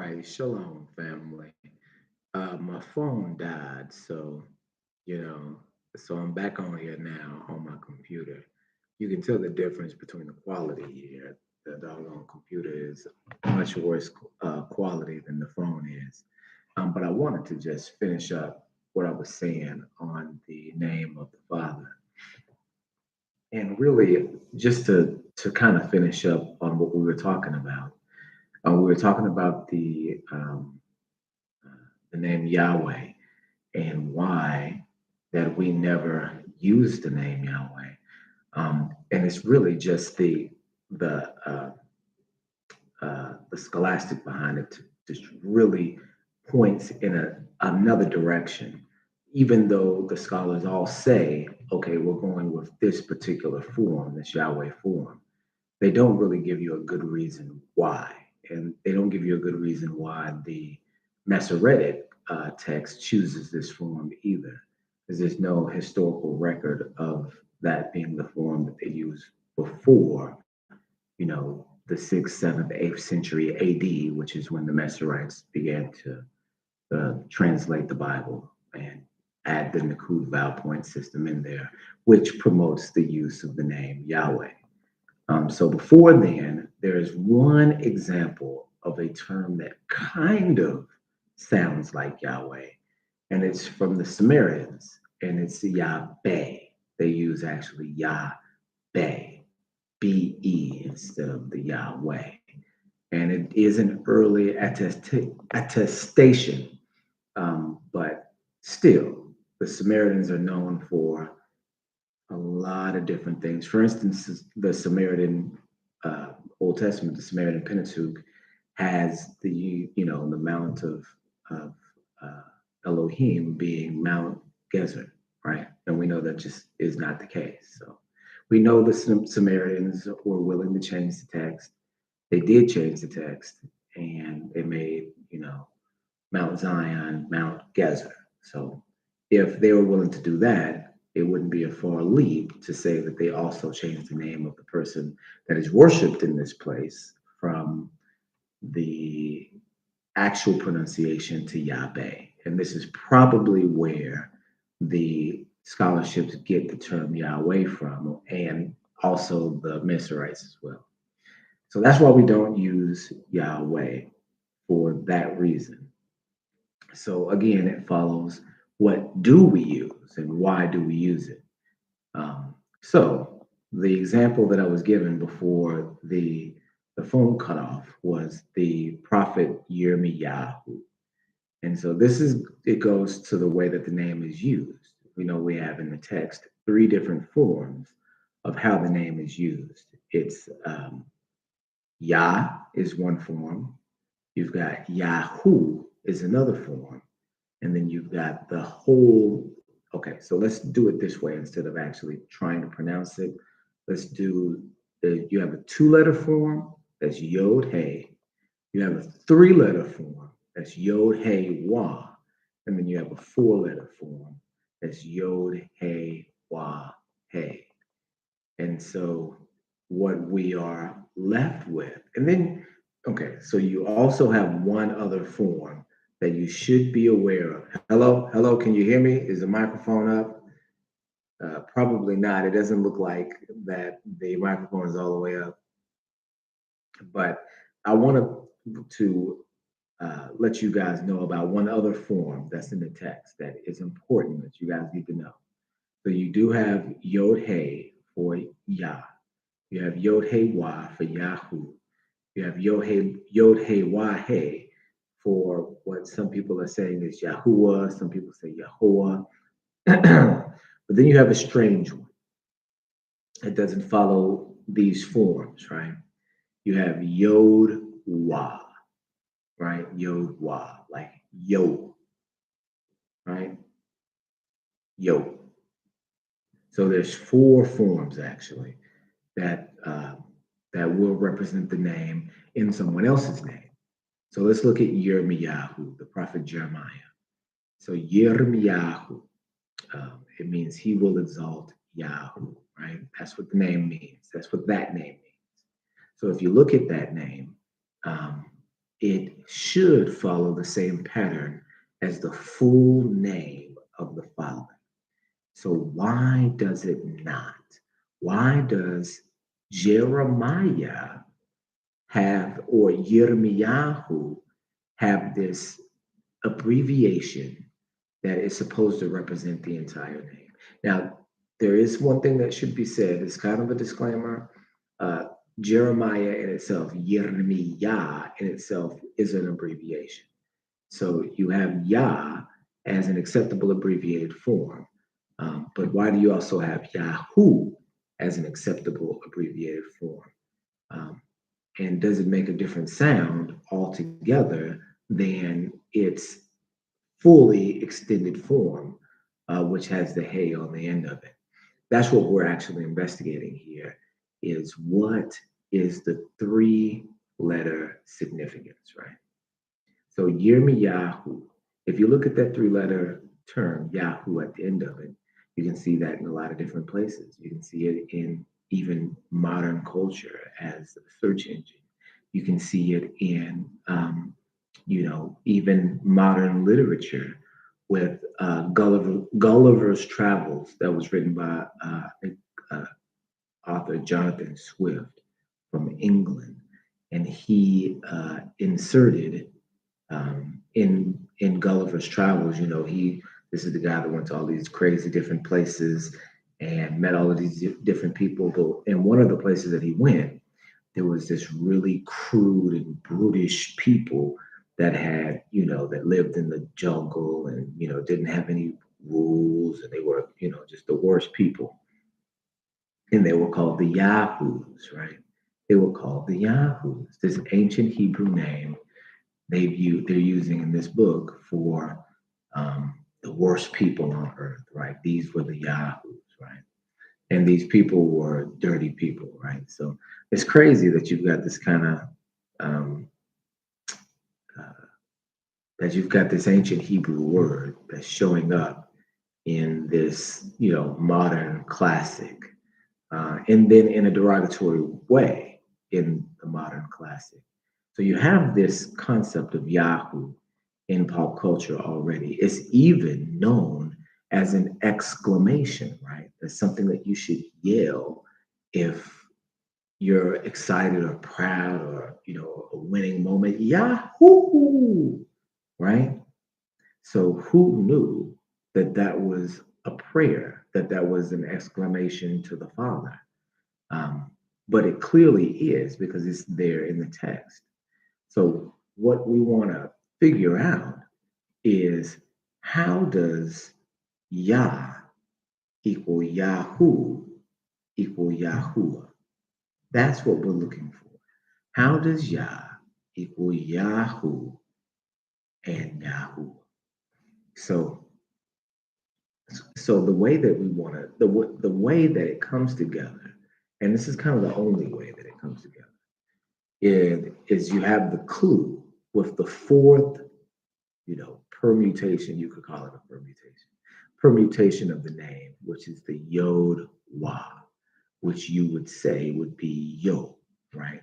right, shalom, family. My phone died, so you know, so I'm back on here now on my computer. You can tell the difference between the quality here. The doggone computer is much worse quality than the phone is. But I wanted to just finish up what I was saying on the name of the Father, and really just to kind of finish up on what we were talking about. We were talking about the name Yahweh and why that we never use the name Yahweh. And it's really just the scholastic behind it just really points in another direction. Even though the scholars all say, okay, we're going with this particular form, this Yahweh form, they don't really give you a good reason why. And they don't give you a good reason why the Masoretic text chooses this form either, because there's no historical record of that being the form that they used before, the 6th, 7th, 8th century AD, which is when the Masoretes began to translate the Bible and add the Nakud vowel point system in there, which promotes the use of the name Yahweh. So before then, there is one example of a term that kind of sounds like Yahweh, and it's from the Sumerians, and it's Yahweh. They use actually Yahweh, B-E instead of the Yahweh. And it is an early attestation, but still, the Samaritans are known for a lot of different things. For instance, the Samaritan Old Testament, the Samaritan Pentateuch, has the Mount of uh, Elohim being Mount Gezer, right? And we know that just is not the case. So we know the Samaritans were willing to change the text. They did change the text, and they made Mount Zion, Mount Gezer. So if they were willing to do that, it wouldn't be a far leap to say that they also changed the name of the person that is worshipped in this place from the actual pronunciation to Yahweh. And this is probably where the scholarships get the term Yahweh from, and also the Meserites as well. So that's why we don't use Yahweh for that reason. So again, it follows, what do we use and why do we use it? So the example that I was given before the phone cut off was the prophet Yirmiyahu. And so it goes to the way that the name is used. We know we have in the text three different forms of how the name is used. It's Yah is one form. You've got Yahoo is another form. And then you've got the whole. Okay, so let's do it this way instead of actually trying to pronounce it. Let's do you have a two-letter form, that's Yod Hey. You have a three-letter form, that's Yod Hey Wah. And then you have a four-letter form, that's Yod Hey Wah Hey. And so what we are left with, and then, okay, so you also have one other form that you should be aware of. Hello, can you hear me? Is the microphone up? Probably not. It doesn't look like that the microphone is all the way up. But I want to let you guys know about one other form that's in the text that is important that you guys need to know. So you do have Yod Hey for Yah. You have Yod Hey Wah for Yahoo. You have Yod Hey Wah Hey for what some people are saying is Yahuwah. Some people say Yahuwah. But then you have a strange one. It doesn't follow these forms, right? You have Yod Wah, right? Yod Wah, like Yo, right? Yo. So there's four forms actually that will represent the name in someone else's name. So let's look at Yirmiyahu, the prophet Jeremiah. So Yirmiyahu, it means he will exalt Yahoo, right? That's what the name means. That's what that name means. So if you look at that name, um, it should follow the same pattern as the full name of the Father. So why does it not? Why does Jeremiah have, or Yirmiyahu have this abbreviation that is supposed to represent the entire name? Now, there is one thing that should be said. It's kind of a disclaimer. Uh, Jeremiah in itself, Yirmiyah in itself, is an abbreviation. So you have Yah as an acceptable abbreviated form. But why do you also have Yahoo as an acceptable abbreviated form? Um, and does it make a different sound altogether than its fully extended form, which has the hey on the end of it? That's what we're actually investigating here, is what is the three-letter significance, right? So Yirmiyahu, if you look at that three-letter term, Yahoo, at the end of it, you can see that in a lot of different places. You can see it in even modern culture as a search engine. You can see it in, even modern literature with Gulliver's Travels that was written by uh, author Jonathan Swift from England. And he inserted in Gulliver's Travels, this is the guy that went to all these crazy different places and met all of these different people. But in one of the places that he went, there was this really crude and brutish people that had, that lived in the jungle and, didn't have any rules, and they were, just the worst people. And they were called the Yahoos, right? They were called the Yahoos, this ancient Hebrew name they're using in this book for the worst people on earth, right? These were the Yahoos, right? And these people were dirty people, right? So it's crazy that you've got this kind of uh, that you've got this ancient Hebrew word that's showing up in this, modern classic, and then in a derogatory way in the modern classic. So you have this concept of Yahoo in pop culture already. It's even known as an exclamation, right? That's something that you should yell if you're excited or proud or, a winning moment. Yahoo! Right? So who knew that that was a prayer, that that was an exclamation to the Father? Um, but it clearly is because it's there in the text. So what we want to figure out is, how does Yah equal Yahoo equal Yahuwah? That's what we're looking for. How does Yah equal Yahoo and Yahuwah? So, so the way that we want to, the way that it comes together, and this is kind of the only way that it comes together, is you have the clue with the fourth, permutation. You could call it a permutation of the name, which is the Yod Wah, which you would say would be Yo, right?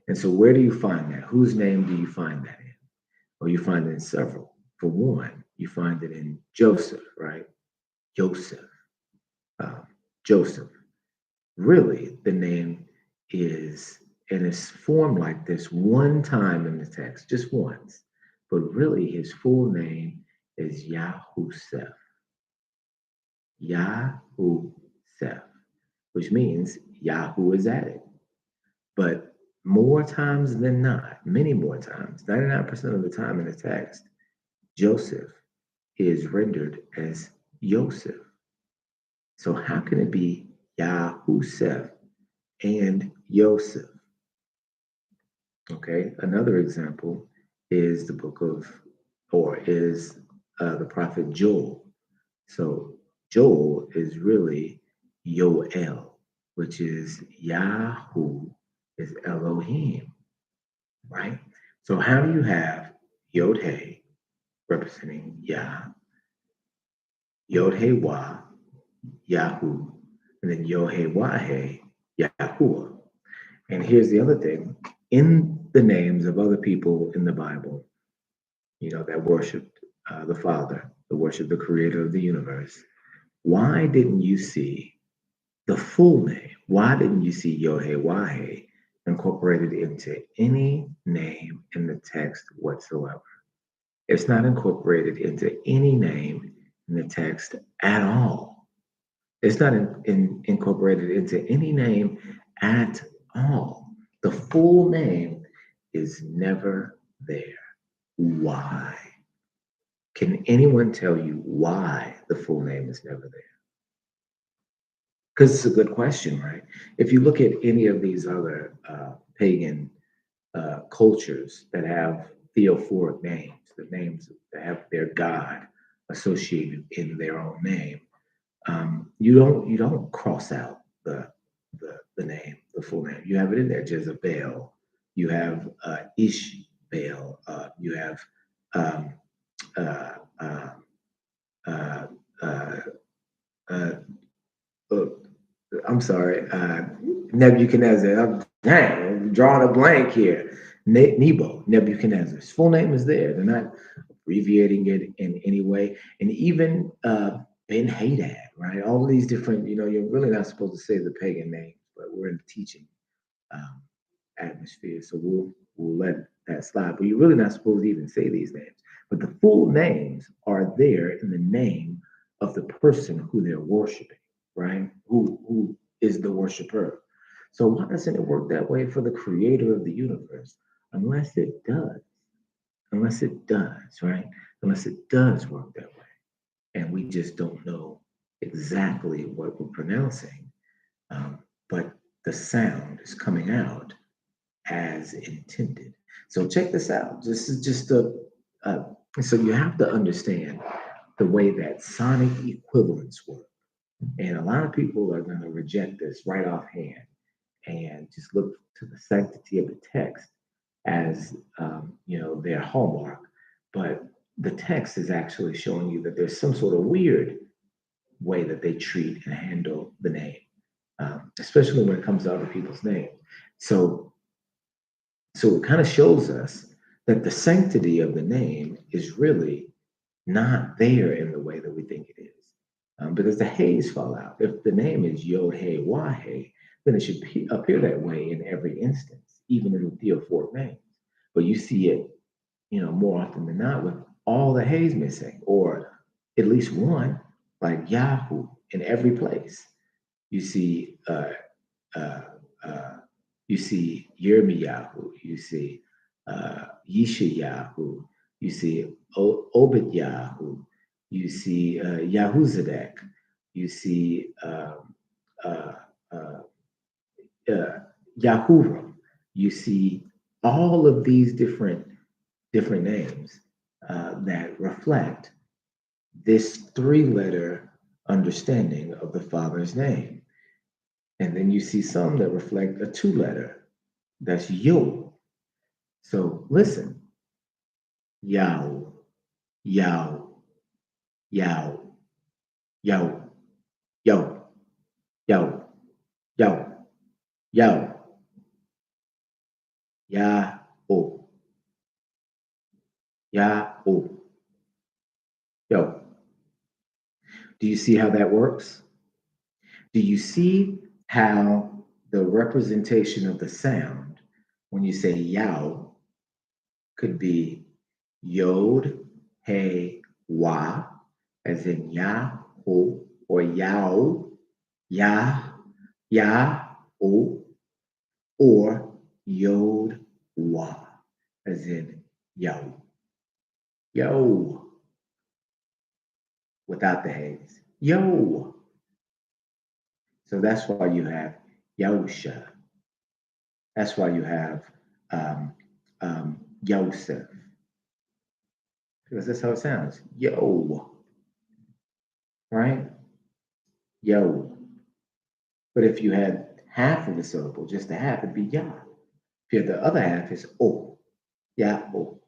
And so where do you find that? Whose name do you find that in? Well, you find it in several. For one, you find it in Joseph, right? Joseph. Um, Joseph. Really, the name is, and it's formed like this one time in the text, just once. But really, his full name is Yahusef. Yahusef, which means Yahoo is at it. But more times than not, many more times, 99% of the time in the text, Joseph is rendered as Yosef. So how can it be Yahusef and Yosef? Okay, another example is the book of, or is the prophet Joel. So Joel is really Yoel, which is Yahoo is Elohim, right? So how do you have Yod He representing Yah, Yod He Wah, Yahoo, and then Yod He Wah He, Yahuwah? And here's the other thing. In the names of other people in the Bible, that worshiped the Father, that worshiped the creator of the universe, why didn't you see the full name? Why didn't you see Yohe Wahe incorporated into any name in the text whatsoever? It's not incorporated into any name in the text at all. It's not incorporated into any name at all. The full name is never there. Why? Can anyone tell you why the full name is never there? Because it's a good question, right? If you look at any of these other pagan cultures that have theophoric names, the names that have their god associated in their own name, you don't cross out the name, the full name. You have it in there. Jezebel. You have Ishbaal. You have um, uh, uh, uh, uh, uh, uh, I'm sorry, Nebuchadnezzar. I'm drawing a blank here. Nebo, Nebuchadnezzar. His full name is there. They're not abbreviating it in any way. And even Ben Hadad, right? All of these different, you're really not supposed to say the pagan names, but we're in the teaching um, atmosphere. So we'll let that slide. But you're really not supposed to even say these names. But the full names are there in the name of the person who they're worshiping, right? Who is the worshiper. So why doesn't it work that way for the creator of the universe? Unless it does. Unless it does, right? Unless it does work that way. And we just don't know exactly what we're pronouncing. But the sound is coming out as intended. So check this out. This is just a so you have to understand the way that sonic equivalents work. And a lot of people are going to reject this right offhand and just look to the sanctity of the text as their hallmark. But the text is actually showing you that there's some sort of weird way that they treat and handle the name, especially when it comes to other people's names. So so it kind of shows us that the sanctity of the name is really not there in the way that we think it is. Because the Hayes fall out. If the name is Yod Hey Wahe, then it should appear that way in every instance, even in the theophoric names. But you see it, more often than not with all the Hayes missing, or at least one, like Yahoo, in every place. You see uh, uh, you see Yirmiyahu, you see Yeshayahu, you see Obadyahu, you see Yahuzadek, you see uh, uh, uh, Yahuram, you see all of these different names that reflect this three-letter understanding of the Father's name. And then you see some that reflect a two-letter. That's Yo. So listen. Yao, Yao, Yao, Yao, Yao, Yao, Yao, Yao, Ya, O, Ya, O, Yo. Do you see how that works? Do you see how the representation of the sound when you say Yao could be Yod, He, Wa, as in Ya, Ho, or Yao, Ya, Ya, O, or Yod, Wa, as in Yao, Yo, without the haze. Yo. So that's why you have Yahusha. That's why you have Yosef, because that's how it sounds. Yo, right? Yo. But if you had half of the syllable, just the half, it'd be Ya. If you had the other half, it's O. Ya, O.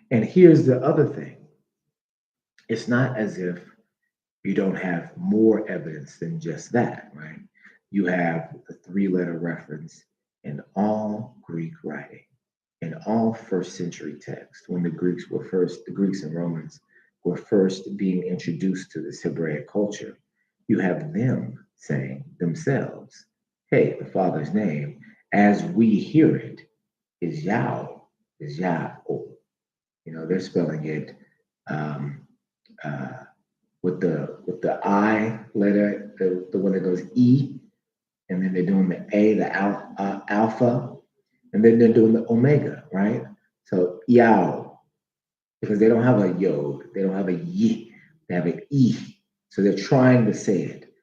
And here's the other thing. It's not as if you don't have more evidence than just that, right? You have the three-letter reference in all Greek writing, in all first century texts, when the Greeks and Romans were first being introduced to this Hebraic culture, you have them saying themselves, hey, the Father's name, as we hear it, is Yah, is Yah. They're spelling it um, uh, with the I letter, the one that goes E, and then they're doing the A, the alpha, and then they're doing the omega, right? So Yao, because they don't have a yod, they don't have a yi, they have an E. So they're trying to say it,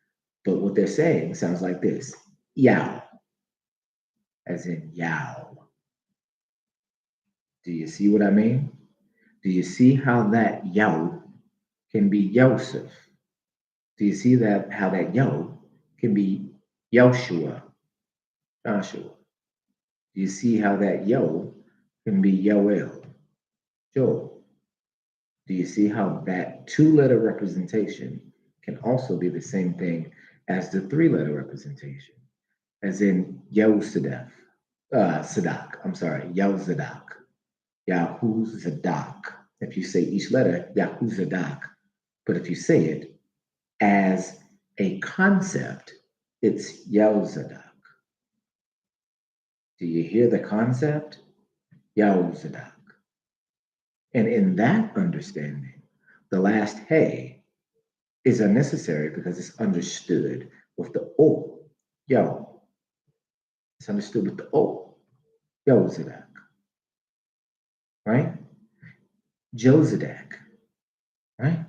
but what they're saying sounds like this: Yao, as in Yao. Do you see what I mean? Do you see how that Yao can be Yosef? Do you see that how that Yo can be Yoshua, Joshua? Do you see how that Yo can be Yoel, Joel? Do you see how that two-letter representation can also be the same thing as the three-letter representation, as in Yehosadaf, Sadak, I'm sorry, Yehozadak, Yahuzadak. If you say each letter, Yahuzadak, but if you say it as a concept, it's Yehozadak. Do you hear the concept? Yehozadak. And in that understanding, the last hey is unnecessary because it's understood with the O. Yo. It's understood with the O. Yehozadak. Right? Jozadak. Right?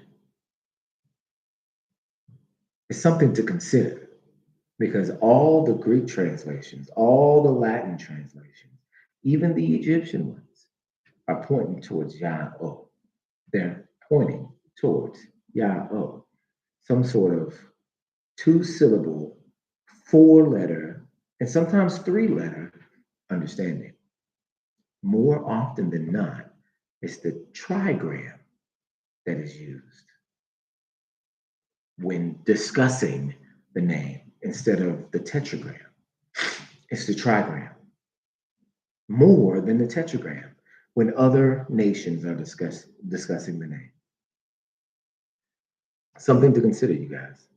It's something to consider because all the Greek translations, all the Latin translations, even the Egyptian ones, are pointing towards Yah-O. They're pointing towards Yah-O, some sort of two-syllable, four-letter, and sometimes three-letter understanding. More often than not, it's the trigram that is used when discussing the name instead of the tetragram. It's the trigram more than the tetragram when other nations are discussing the name. Something to consider, you guys.